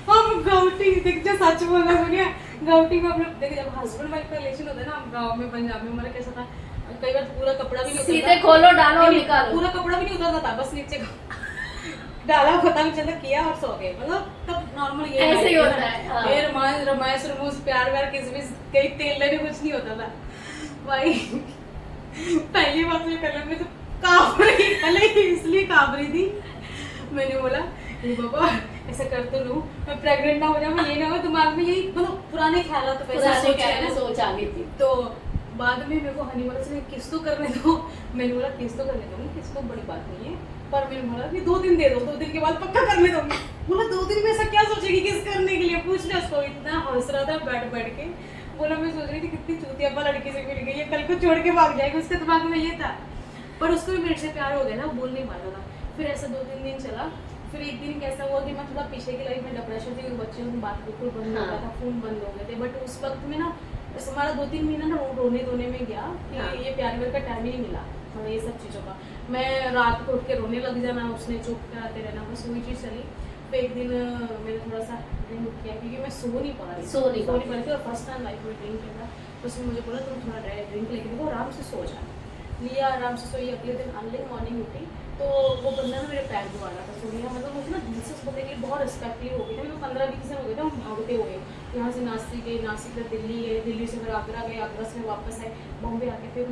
हम गाउटी देख जो सच बोलना बोलिए, गाउटी में अपने देख जब हस्बैंड वाइफ का रिलेशन होता है ना गाँव में पंजाब में, हमारा कैसा था, कई बार पूरा कपड़ा भी नहीं सीधे खोलो डालो निकालो, पूरा कपड़ा भी नहीं उतारता था, बस नीचे डाला पता नहीं चलता किया और सो गए। मतलब तब नॉर्मल ये ऐसे ही होता है। ये रोमांस रमूस प्यार व्यार किस भी कहीं तेल लेने कुछ नहीं होता था भाई। पहली बात मैं कलर में तो कांप रही, पहले इसलिए कांप रही थी। मैंने बोला ये बाबा ऐसा कर तो लूं, मैं प्रेग्नेंट ना हो जाऊं, मैं ये ना हो, दिमाग में यही मतलब पुराने ख्याल तो वैसे सोच आ गई थी। तो बाद में मेरे को हनी बोला चलो किस तो करने दो। मैंने बोला किस तो करने दूंगी, किस को बड़ी बात नहीं है, पर मैंने बोला कि 2 दिन दे दो, 2 दिन के बाद पक्का करने दूंगी। बोला 2 दिन में ऐसा क्या सोचेगी किस करने के लिए, पूछ ले उसको। इतना हंस रहा था बैठ के। बोला मैं सोच रही थी कितनी चूतिया लड़की से मिल गई है, कल को छोड़ के भाग जाएगी, उसके दिमाग में ये था। पर उसको भी मेरे से प्यार हो गया ना, बोल नहीं पाता था। फिर ऐसा 2-3 दिन चला। फिर एक दिन कैसा हुआ कि मैं थोड़ा पीछे की लाइफ में डिप्रेशन थी, बच्चों की बात बिल्कुल बंद हो गया था, फोन बंद हो गए थे। बट उस वक्त में ना हमारा 2-3 महीना ना रोने धोने में गया कि ये प्यार व्यार का टाइम ही नहीं मिला, और ये सब चीज़ों का। मैं रात को उठ के रोने लग जाना, उसने चुप कराते रहना, बस वही चीज़ चली। तो एक दिन मैंने थोड़ा सा ड्रिंक किया क्योंकि मैं सो नहीं पा रही थी, और फर्स्ट टाइम लाइफ में ड्रिंक किया था। तो उसने मुझे बोला तुम थोड़ा ड्रिंक लेके देखो, आराम से सो जा। लिया, आराम से सोई। अगले दिन अर्ली मॉर्निंग उठी तो वो बंदा ना मेरे पैर धुआ रहा था। सोनिया मतलब मुझे ना दिल से उस बंदे के लिए बहुत रिस्पेक्टली हो गई थी। 15-20 दिन हो गए थे हम भागते हुए, यहाँ से नासिक गए, नासिक से दिल्ली गए, दिल्ली से फिर आगरा गए, आगरा से वापस आए बॉम्बे आके। फिर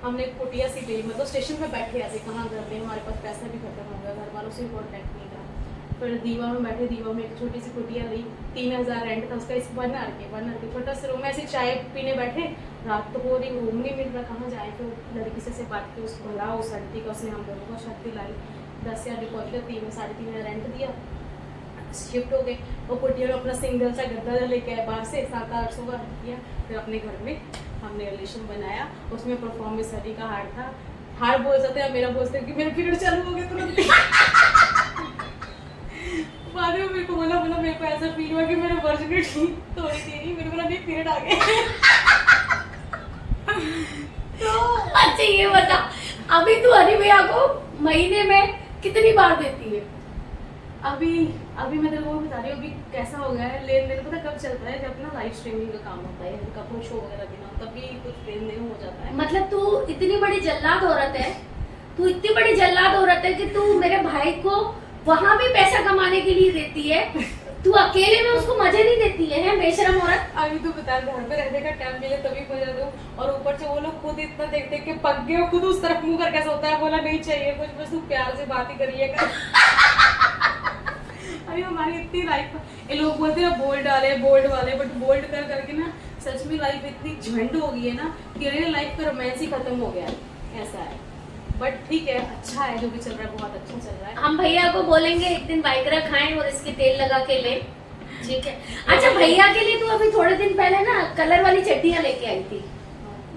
हमने कुटिया सी गई, मतलब स्टेशन पे बैठे ऐसे कहाँ घर में, हमारे पास पैसा भी खत्म हो गया, घर वालों से भी कॉन्टैक्ट नहीं था। फिर दीवा में बैठे, दीवा में एक छोटी सी कुटिया ली, 3000 रेंट था उसका। इस वन आर के छोटा सा रूम, ऐसे चाय पीने बैठे, रात तो हो रही, रूम नहीं मिल रहा, कहाँ जाए। फिर लड़की से बात की, उसको भला उस आंटी का, उसने हम लोगों को शर्त दिलाई, 10,000 डिपॉजिट, 3-3.5 रेंट दिया, शिफ्ट हो गए। वो कुटिया में अपना सिंगल सा गद्दा लेके आए बाहर से, 700-800 का किया। फिर अपने घर में हमने रिलेशन बनाया। उसमें परफॉर्मेंस हरी का हार था, हार बोल सकते हैं, मेरा बोलते कि मेरे पीरियड चालू हो गए तुरंत। बाद में मेरे को बोला मेरे को ऐसा फील हुआ कि मेरे वर्जिनिटी तोड़ी थी, मेरे बोला नहीं पीरियड आ गए। तो अच्छा ये बता, अभी तू हनी भैया को महीने में कितनी बार देती है? अभी मैं तेरे को बता रही हूँ अभी कैसा हो गया है लेन देन। पता कब चलता है जब ना लाइव स्ट्रीमिंग का काम होता है, कपल शो वगैरह देना, तभी कुछ लेन देन हो जाता है। मतलब तू इतनी बड़ी जल्लाद औरत है, तू इतनी बड़ी जल्लाद औरत है कि तू मेरे भाई को वहाँ भी पैसा कमाने के लिए देती है, तू अकेले में उसको मजे नहीं देती है बेशरम औरत। अभी तो बता, घर पे रहने का टाइम मिले तभी मजा दो, और ऊपर से वो लोग खुद इतना देख देख के पक गए, खुद उस तरफ मुंह करके सोता है। बोला नहीं चाहिए कुछ, बस तू प्यार से बात ही करिएगा। अभी हमारी इतनी लाइफ, ये लोग बोलते हैं बोल्ड वाले, बट बोल्ड कर करके ना सच में लाइफ इतनी झंड हो गई है ना कि रियल लाइफ का रोमांस ही खत्म हो गया है, ऐसा है। बट ठीक है, अच्छा है जो भी चल रहा है, बहुत अच्छा चल रहा है। हम भैया को बोलेंगे एक दिन बाइकरा खाएं और इसके तेल लगा के ले, ठीक है। अच्छा भैया के लिए तू अभी थोड़े दिन पहले ना कलर वाली चट्टियां लेके आई थी,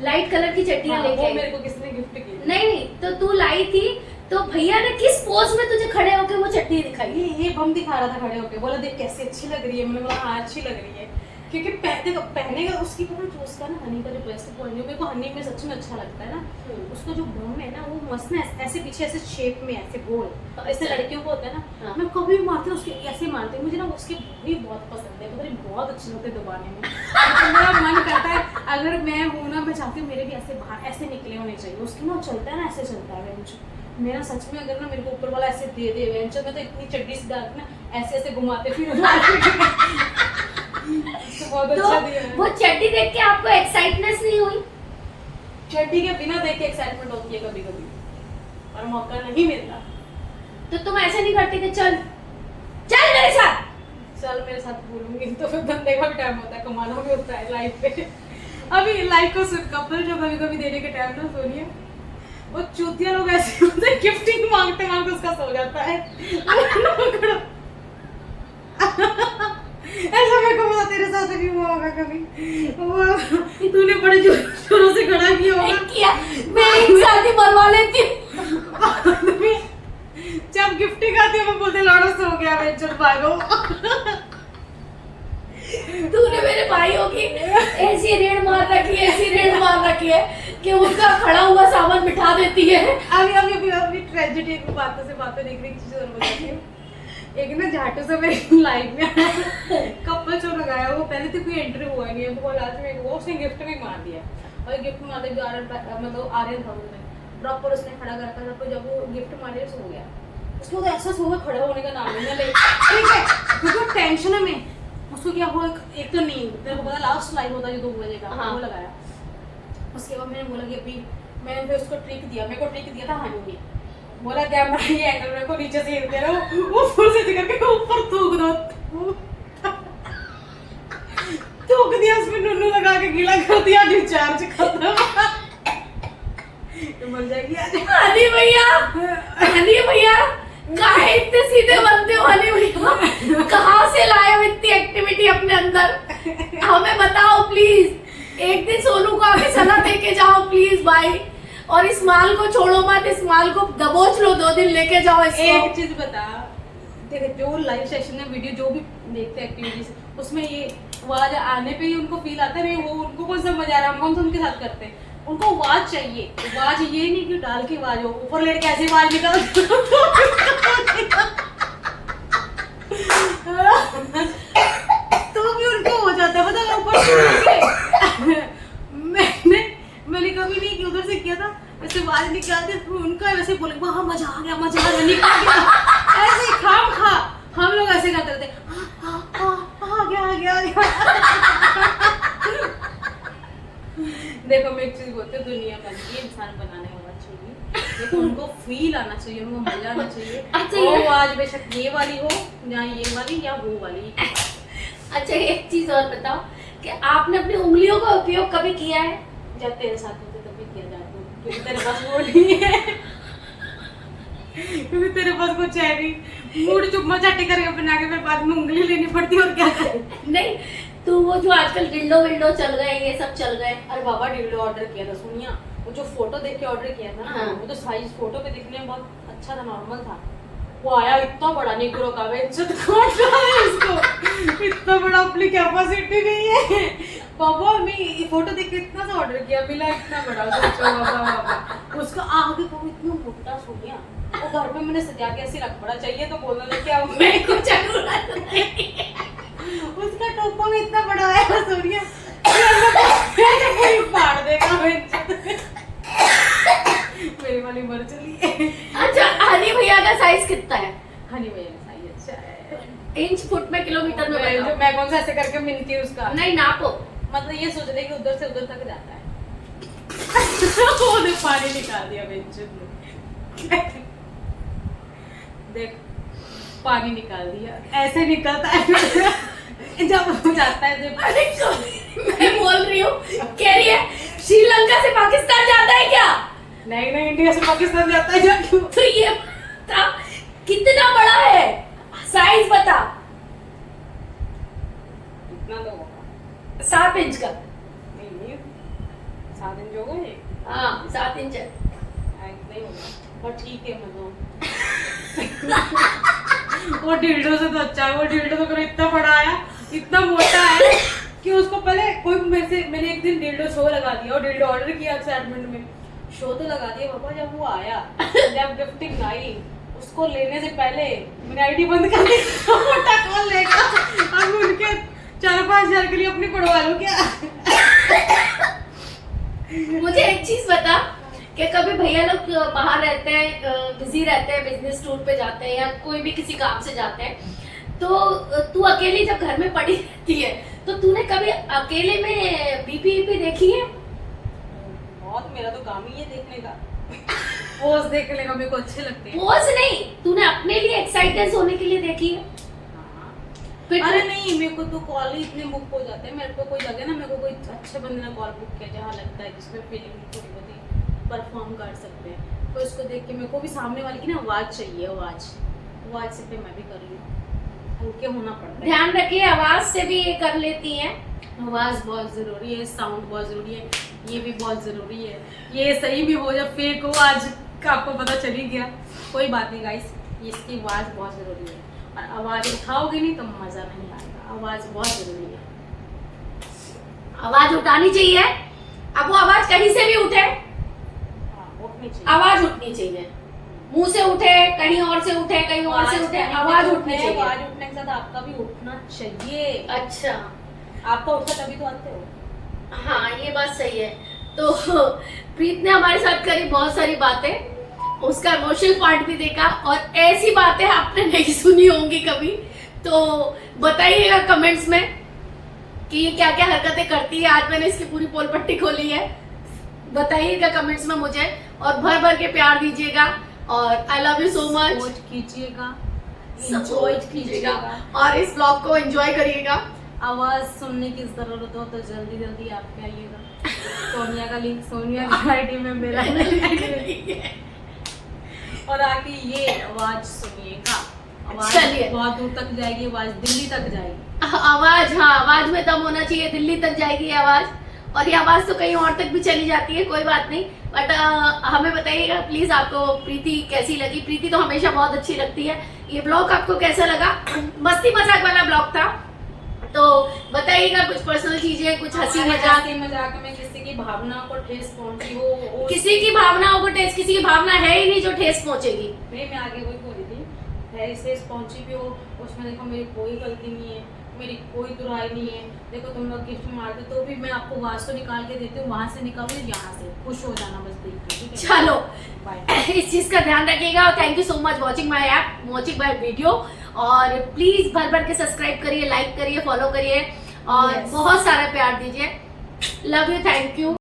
लाइट कलर की चट्टियां लेके आई। मेरे को किसने गिफ्ट की? नहीं तो तू लाई थी, तो भैया ने किस पोज में तुझे खड़े होके वो चट्टी दिखाई? ये बम दिखा रहा था खड़े होके, बोला देख कैसी अच्छी लग रही है। मैंने बोला हाँ अच्छी लग रही है। क्योंकि पहनेगा उसकी पता जो उसका ना हनी का जो बेस्ट पॉइंट है, मेरे को हनी में सच में अच्छा लगता है ना, उसका जो बम है ना वो मस्त ना ऐसे पीछे ऐसे शेप में ऐसे गोल, ऐसे लड़कियों को होता है ना, मैं कभी भी मारती हूँ उसके ऐसे मारती हूँ, मुझे ना उसके भी बहुत पसंद है, मतलब बहुत अच्छे लगते हैं दबाने में। तो मेरा मन करता है अगर मैं हूँ ना, मैं चाहती हूँ मेरे भी ऐसे बाहर ऐसे निकले होने चाहिए, उसकी ना चलता है ना ऐसे चलता है बेंच मेरा, सच में अगर ना मेरे को ऊपर वाला ऐसे दे दे बेंच, मैं तो इतनी चड्डी से डाल के ना ऐसे ऐसे घुमाते फिर बहुत तो अच्छा दिया है। वो चड्डी देख के आपको एक्साइटनेस नहीं हुई? चड्डी के बिना देख के एक्साइटमेंट होती है कभी कभी, और मौका नहीं मिलता। तो तुम ऐसे नहीं करती कि चल चल मेरे साथ, चल मेरे साथ बोलूंगी तो फिर बंदे का भी टाइम होता है, कमाना भी होता है लाइफ पे। अभी लाइफ को कपल जो कभी कभी देने के टाइम ना सोनिया, वो चूतिया लोग ऐसे होते हैं, गिफ्टिंग मांगते मांगते उसका सो जाता है। ऐसा मेरे को पता तेरे साथ भी हुआ होगा कभी, वो तूने बड़े जोरों से खड़ा किया होगा। किया मैं एक साथ ही मरवा लेती हूँ। जब गिफ्टिंग आती है वो बोलते लौड़ो सो गया बेचर भागो। तूने मेरे भाइयों की ऐसी रेड मार रखी है, ऐसी रेड मार रखी है कि उनका खड़ा हुआ सामान बिठा देती है। अभी ट्रेजेडी की बातों से बातें देख रही चीज और बताती हूँ। एक ना जाटू से मेरी लाइफ में कपल शो लगाया, वो पहले तो कोई एंट्री हुआ नहीं है, तो वो लास्ट में वो उसने गिफ्ट में मार दिया, और गिफ्ट मारते भी मतलब आर्यन था उसने प्रॉपर उसने खड़ा कर रखा था, तो जब वो गिफ्ट मारे सो गया, उसको तो ऐसा सो गया खड़ा होने का नाम नहीं ले, ठीक है क्योंकि टेंशन में उसको क्या हुआ, एक तो नींद, तेरे को पता लास्ट लाइव होता है जो 2 बजे का, हाँ। वो लगाया। उसके बाद मैंने बोला कि अभी मैंने फिर उसको ट्रिक दिया, मेरे को ट्रिक दिया था हानि ने, बोला कैमरा ये एंगल मेरे को नीचे से हिल दे रहा हूँ, वो फुल से करके ऊपर थूक दो, थूक दिया उसमें नुन्नू लगा के गीला कर दिया, डिस्चार्ज खत्म। तो मर जाएगी आज। हनी भैया काहे इतने सीधे बनते हो हनी भैया? कहाँ से लाए हो इतनी एक्टिविटी अपने अंदर? हमें बताओ प्लीज, एक दिन सोनू को आके सलाह दे के जाओ प्लीज भाई, और इस माल को छोड़ो मत, इस माल को दबोच लो, 2 दिन लेके जाओ इसको। एक चीज बता, देख जो लाइव सेशन में वीडियो जो भी देखते हैं एक्टिविटीज, उसमें ये आवाज आने पे ही उनको फील आता है, नहीं वो उनको कौन सा मजा आ रहा है, हम तो उनके साथ करते हैं, उनको आवाज चाहिए, आवाज ये नहीं कि डाल के आवाज हो, ऊपर लेट के ऐसी आवाज निकाल तो भी उनको हो जाता है पता ऊपर। मैंने कभी नहीं किया, उधर से किया था ऐसे आवाज निकालते उनका वैसे बोले वहाँ मजा आ गया निकाल गया, ऐसे खाम खा हम लोग ऐसे करते थे, आ गया। देखो मैं एक चीज बोलती हूँ, दुनिया बनती है इंसान बनाने वाला चाहिए, देखो उनको फील आना चाहिए, उनको मजा आना चाहिए। अच्छा वो आज बेशक ये वाली हो या ये वाली या वो वाली। अच्छा एक चीज और बताओ कि आपने अपनी उंगलियों का उपयोग कभी किया है? जब तेरे साथ होते तभी किया जाता है, क्योंकि तेरे पास वो नहीं है, क्योंकि तेरे पास कुछ है नहीं, मूड चुम्मा चाटी करके बना के फिर बाद में उंगली लेनी पड़ती है और क्या करें। नहीं तो वो जो आजकल डिल्डो विल्डो चल गए, ये सब चल गए। अरे बाबा डिल्डो ऑर्डर किया था सुनिया, वो जो फोटो देख के ऑर्डर किया था ना, हाँ। वो तो साइज फोटो पे दिखने में बहुत अच्छा था, नॉर्मल था, वो आया इतना बड़ा निग्रो का, बेइज्जत कौन है इसको, इतना बड़ा अपनी कैपेसिटी नहीं है बाबा। मैं फोटो देख के इतना सा ऑर्डर किया, मिला इतना बड़ा, सोचो बाबा उसका आगे को इतना मोटा सोनिया, वो घर पे मैंने सजा के ऐसे रख पड़ा, चाहिए तो बोलना ना क्या मेरे को जरूरत नहीं। उसका टोपा में इतना बड़ा है सोनिया, फाड़ देगा मेरी वाली मर चली है। अच्छा हनी भैया का साइज कितना है? हनी भैया का साइज अच्छा है, इंच फुट में किलोमीटर में जो बताओ। मैं कौन सा ऐसे करके मिलती हूँ उसका, नहीं नापो, मतलब ये सोच रहे कि उधर से उधर तक जाता है। ਉਹਨੇ पानी निकाल दिया बेंचन ने, देख पानी निकाल दिया, ऐसे निकलता है जब हो जाता है जब। अरे मैं बोल रही हूँ, कह रही है श्रीलंका से पाकिस्तान जाता है क्या? नहीं नहीं, इंडिया से पाकिस्तान जाता है जाके। तो ये बता कितना बड़ा है, साइज बता। इतना तो होगा 7 इंच का। नहीं नहीं, 7 इंच होगा ये, हाँ 7 इंच है। इतना ही होगा, पर ठीक है मतलब वो डिल्डो से तो अच्छा है, वो डिल्डो तो मेरा इतना बड़ा आया, इतना मोटा है, कि उसको पहले कोई मैंने एक दिन डिल्डो शो लगा दिया और डिल्डो ऑर्डर किया एक्साइटमेंट में, शो तो लगा दिया पापा, जब वो आया जब गिफ्टिंग आई उसको लेने से पहले मैंने आईडी बंद कर दी, मोटा कॉल लेगा अब उनके 4-5 हजार के लिए अपनी पढ़वा लूं क्या। मुझे एक चीज बता कि कभी भैया लोग बाहर रहते हैं, बिजी रहते हैं, बिजनेस टूर पे जाते हैं या कोई भी किसी काम से जाते हैं, तो तू अकेली जब घर में पड़ी रहती है तो तूने कभी अकेले में बीपी देखी है? बहुत, मेरा तो काम ही है देखने का, पोज देखने का मेरे को अच्छे लगते हैं। पोज नहीं, तूने अपने लिए एक्साइटेड होने के लिए देखी है? फिर अरे नहीं, मेरे को तो कॉल ही इतने बुक हो जाते हैं, मेरे को कोई लगे ना, मेरे को कोई अच्छे बंदे ने कॉल बुक किया जहाँ लगता है जिसमें फीलिंग थोड़ी बहुत परफॉर्म कर सकते हैं, तो इसको देख के मेरे को भी सामने वाले की ना आवाज़ चाहिए, आवाज़ से फिर मैं भी कर लूँ, हल्के होना पड़ता है। ध्यान रखिए आवाज से भी ये कर लेती हैं। आवाज़ बहुत ज़रूरी है, साउंड बहुत ज़रूरी है, ये भी बहुत ज़रूरी है, ये सही भी हो या फेक हो आज का आपको पता चल ही गया, कोई बात नहीं गाइस, इसकी आवाज़ बहुत ज़रूरी है और आवाज़ उठाओगे नहीं तो मज़ा नहीं आएगा, आवाज़ बहुत ज़रूरी है। आवाज उठानी चाहिए, अब वो आवाज कहीं से भी उठे, उठनी चाहिए, आवाज उठनी चाहिए, मुंह से उठे, कहीं और से उठे, कहीं और से उठे, आवाज उठनी चाहिए। आवाज उठने के साथ आपका भी उठना चाहिए। अच्छा, आपका उठा तभी तो आते हो। हाँ ये बात सही है। तो प्रीत ने हमारे साथ करी बहुत सारी बातें, उसका इमोशनल पार्ट भी देखा और ऐसी बातें आपने नहीं सुनी होंगी कभी, तो बताइएगा कमेंट्स में कि ये क्या क्या हरकतें करती है। आज मैंने इसकी पूरी पोल पट्टी खोली है, बताइएगा कमेंट्स में मुझे और भर भर के प्यार दीजिएगा और I love you so much. Support कीजिएगा, एंजॉय एंजॉय कीजिएगा और इस ब्लॉग को एंजॉय करिएगा। आवाज सुनने की जरूरत हो तो जल्दी जल्दी आप पे आइएगा। सोनिया का लिंक सोनिया की आईडी में, मेरा लिंक है और आके ये आवाज सुनिएगा। आवाज चलिए। बहुत दूर तक जाएगी, आवाज दिल्ली तक जाएगी। आवाज, हाँ आवाज में दम होना चाहिए, दिल्ली तक जाएगी ये आवाज, और ये आवाज तो कहीं और तक भी चली जाती है, कोई बात नहीं। बट हमें बताइएगा प्लीज आपको प्रीति कैसी लगी। प्रीति तो हमेशा बहुत अच्छी लगती है। ये ब्लॉग आपको कैसा लगा? मस्ती मजाक वाला ब्लॉग था, तो बताइएगा कुछ पर्सनल चीजें, कुछ हंसी मजाक में किसी की भावना को ठेस पहुंची हो, किसी की भावनाओं को ठेस, किसी की भावना है ही नहीं जो ठेस पहुंचेगी। नहीं, मैं आगे वही बोल रही थी, ठेस पहुंची भी हो उसमें देखो मेरी कोई गलती नहीं है, मेरी कोई दुराई नहीं है। देखो तुम लोग गिफ्ट मारते तो भी मैं आपको आवाज तो निकाल के देती हूँ, वहां से निकालो, यहाँ से खुश हो जाना बस देख के, ठीक है? चलो बाय। इस चीज का ध्यान रखिएगा और thank you so much watching my app, watching my video, और प्लीज भर भर के सब्सक्राइब करिए, लाइक करिए, फॉलो करिए और Yes. बहुत सारा प्यार दीजिए। Love you, thank you.